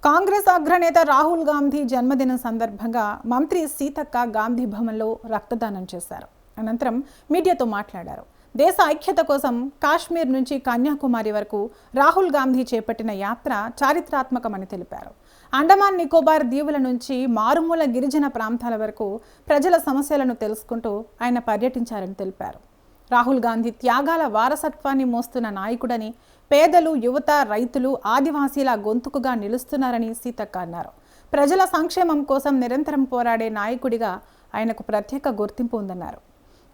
కాంగ్రెస్ అగ్రనేత రాహుల్ గాంధీ జన్మదినం సందర్భంగా మంత్రి సీతక్క గాంధీ భవన్లో రక్తదానం చేశారు. అనంతరం మీడియాతో మాట్లాడారు. దేశ ఐక్యత కోసం కాశ్మీర్ నుంచి కన్యాకుమారి వరకు రాహుల్ గాంధీ చేపట్టిన యాత్ర చారిత్రాత్మకమని తెలిపారు. అండమాన్ నికోబార్ దీవుల నుంచి మారుమూల గిరిజన ప్రాంతాల వరకు ప్రజల సమస్యలను తెలుసుకుంటూ ఆయన పర్యటించారని తెలిపారు. రాహుల్ గాంధీ త్యాగాల వారసత్వాన్ని మోస్తున్న నాయకుడని, పేదలు, యువత, రైతులు, ఆదివాసీల గొంతుకుగా నిలుస్తున్నారని సీతక్క అన్నారు. ప్రజల సంక్షేమం కోసం నిరంతరం పోరాడే నాయకుడిగా ఆయనకు ప్రత్యేక గుర్తింపు ఉందన్నారు.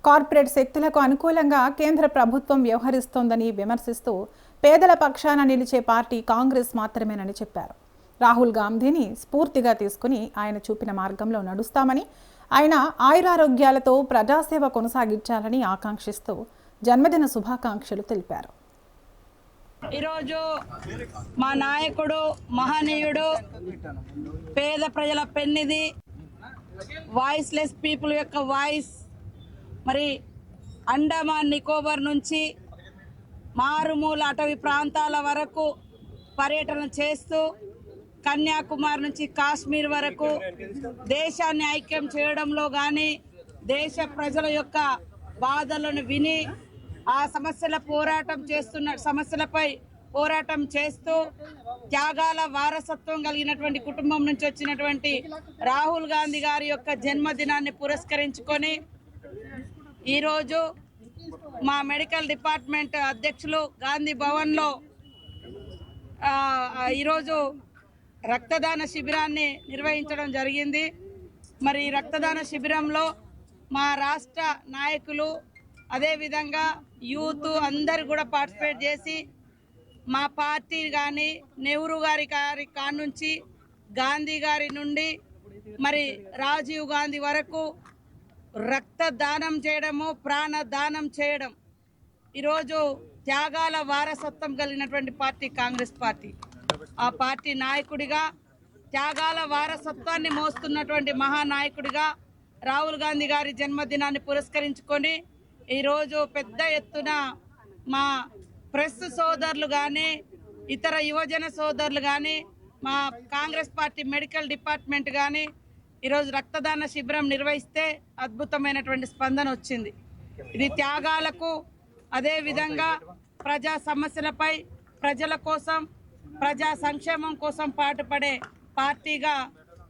కార్పొరేట్ శక్తులకు అనుకూలంగా కేంద్ర ప్రభుత్వం వ్యవహరిస్తోందని విమర్శిస్తూ పేదల పక్షాన నిలిచే పార్టీ కాంగ్రెస్ మాత్రమేనని చెప్పారు. రాహుల్ గాంధీని స్ఫూర్తిగా తీసుకుని ఆయన చూపిన మార్గంలో నడుస్తామని, ఆయన ఆయురారోగ్యాలతో ప్రజాసేవ కొనసాగించాలని ఆకాంక్షిస్తూ జన్మదిన శుభాకాంక్షలు తెలిపారు. ఈరోజు మా నాయకుడు, మహనీయుడు, పేద ప్రజల పెన్నిది, వాయిస్లెస్ పీపుల్ యొక్క వాయిస్, మరి అండమాన్ నికోబార్ నుంచి మారుమూల అటవీ ప్రాంతాల వరకు పర్యటన చేస్తూ కన్యాకుమారి నుంచి కాశ్మీర్ వరకు దేశాన్ని ఐక్యం చేయడంలో కానీ, దేశ ప్రజల యొక్క బాధలను విని ఆ సమస్యలపై పోరాటం చేస్తూ త్యాగాల వారసత్వం కలిగినటువంటి కుటుంబం నుంచి వచ్చినటువంటి రాహుల్ గాంధీ గారి యొక్క జన్మదినాన్ని పురస్కరించుకొని ఈరోజు మా మెడికల్ డిపార్ట్మెంట్ అధ్యక్షులు గాంధీ భవన్లో ఈరోజు రక్తదాన శిబిరాన్ని నిర్వహించడం జరిగింది. మరి రక్తదాన శిబిరంలో మా రాష్ట్ర నాయకులు, అదేవిధంగా యూత్ అందరు కూడా పార్టిసిపేట్ చేసి మా పార్టీ కానీ, నెహ్రూ గారి కానుంచి, గాంధీ గారి నుండి మరి రాజీవ్ గాంధీ వరకు రక్తదానం చేయడము, ప్రాణదానం చేయడం, ఈరోజు త్యాగాల వారసత్వం కలిగినటువంటి పార్టీ కాంగ్రెస్ పార్టీ. ఆ పార్టీ నాయకుడిగా, త్యాగాల వారసత్వాన్ని మోస్తున్నటువంటి మహానాయకుడిగా రాహుల్ గాంధీ గారి జన్మదినాన్ని పురస్కరించుకొని ఈరోజు పెద్ద ఎత్తున మా ప్రెస్ సోదరులు కానీ, ఇతర యువజన సోదరులు కానీ, మా కాంగ్రెస్ పార్టీ మెడికల్ డిపార్ట్మెంట్ కానీ ఈరోజు రక్తదాన శిబిరం నిర్వహిస్తే అద్భుతమైనటువంటి స్పందన వచ్చింది. ఇది త్యాగాలకు, అదేవిధంగా ప్రజా సమస్యలపై, ప్రజల కోసం, ప్రజా సంక్షేమం కోసం పాటుపడే పార్టీగా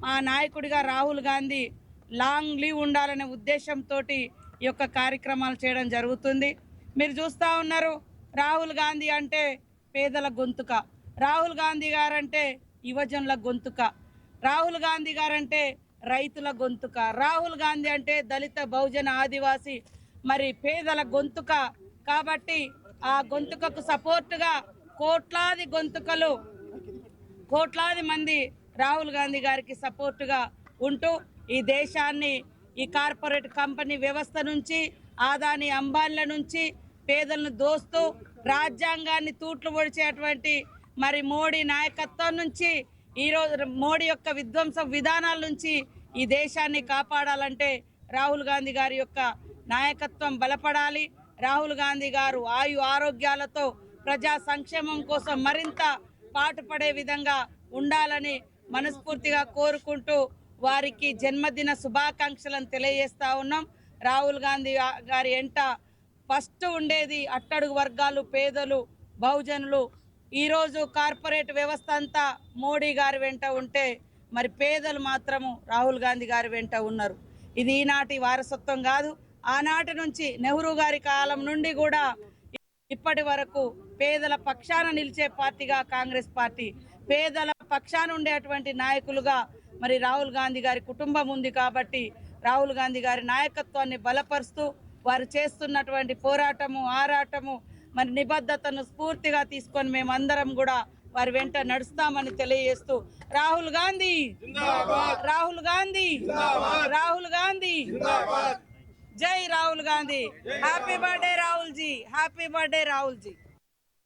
మా నాయకుడిగా రాహుల్ గాంధీ లాంగ్ లీవ్ ఉండాలనే ఉద్దేశంతో ఈ యొక్క కార్యక్రమాలు చేయడం జరుగుతుంది. మీరు చూస్తూ ఉన్నారు, రాహుల్ గాంధీ అంటే పేదల గొంతుక, రాహుల్ గాంధీ గారంటే యువజనుల గొంతుక, రాహుల్ గాంధీ గారంటే రైతుల గొంతుక, రాహుల్ గాంధీ అంటే దళిత, బహుజన, ఆదివాసీ మరి పేదల గొంతుక. కాబట్టి ఆ గొంతుకకు సపోర్టుగా కోట్లాది మంది రాహుల్ గాంధీ గారికి సపోర్టుగా ఉంటూ ఈ దేశాన్ని ఈ కార్పొరేట్ కంపెనీ వ్యవస్థ నుంచి, ఆదాని అంబానీల నుంచి పేదలను దోస్తూ రాజ్యాంగాన్ని తూట్లు పొడిచేటువంటి మరి మోడీ నాయకత్వం నుంచి, ఈరోజు మోడీ యొక్క విధ్వంస విధానాల నుంచి ఈ దేశాన్ని కాపాడాలంటే రాహుల్ గాంధీ గారి యొక్క నాయకత్వం బలపడాలి. రాహుల్ గాంధీ గారు ఆరోగ్యాలతో ప్రజా సంక్షేమం కోసం మరింత పాటుపడే విధంగా ఉండాలని మనస్ఫూర్తిగా కోరుకుంటూ వారికి జన్మదిన శుభాకాంక్షలను తెలియజేస్తా ఉన్నాం. రాహుల్ గాంధీ గారి ఎంట ఫస్ట్ ఉండేది అట్టడుగు వర్గాలు, పేదలు, బహుజనులు. ఈరోజు కార్పొరేట్ వ్యవస్థ అంతా మోడీ గారి వెంట ఉంటే మరి పేదలు మాత్రము రాహుల్ గాంధీ గారి వెంట ఉన్నారు. ఇది ఈనాటి వారసత్వం కాదు, ఆనాటి నుంచి నెహ్రూ గారి కాలం నుండి కూడా ఇప్పటి వరకు పేదల పక్షాన నిలిచే పార్టీగా కాంగ్రెస్ పార్టీ, పేదల పక్షాన ఉండేటువంటి నాయకులుగా మరి రాహుల్ గాంధీ గారి కుటుంబం ఉంది. కాబట్టి రాహుల్ గాంధీ గారి నాయకత్వాన్ని బలపరుస్తూ వారు చేస్తున్నటువంటి పోరాటము, ఆరాటము, మరి నిబద్ధతను స్ఫూర్తిగా తీసుకొని మేమందరం కూడా వారి వెంట నడుస్తామని తెలియజేస్తూ రాహుల్ గాంధీ, రాహుల్ గాంధీ, రాహుల్ గాంధీ, జై Rahul Gandhi. Happy birthday Rahul ji, happy birthday Rahul G.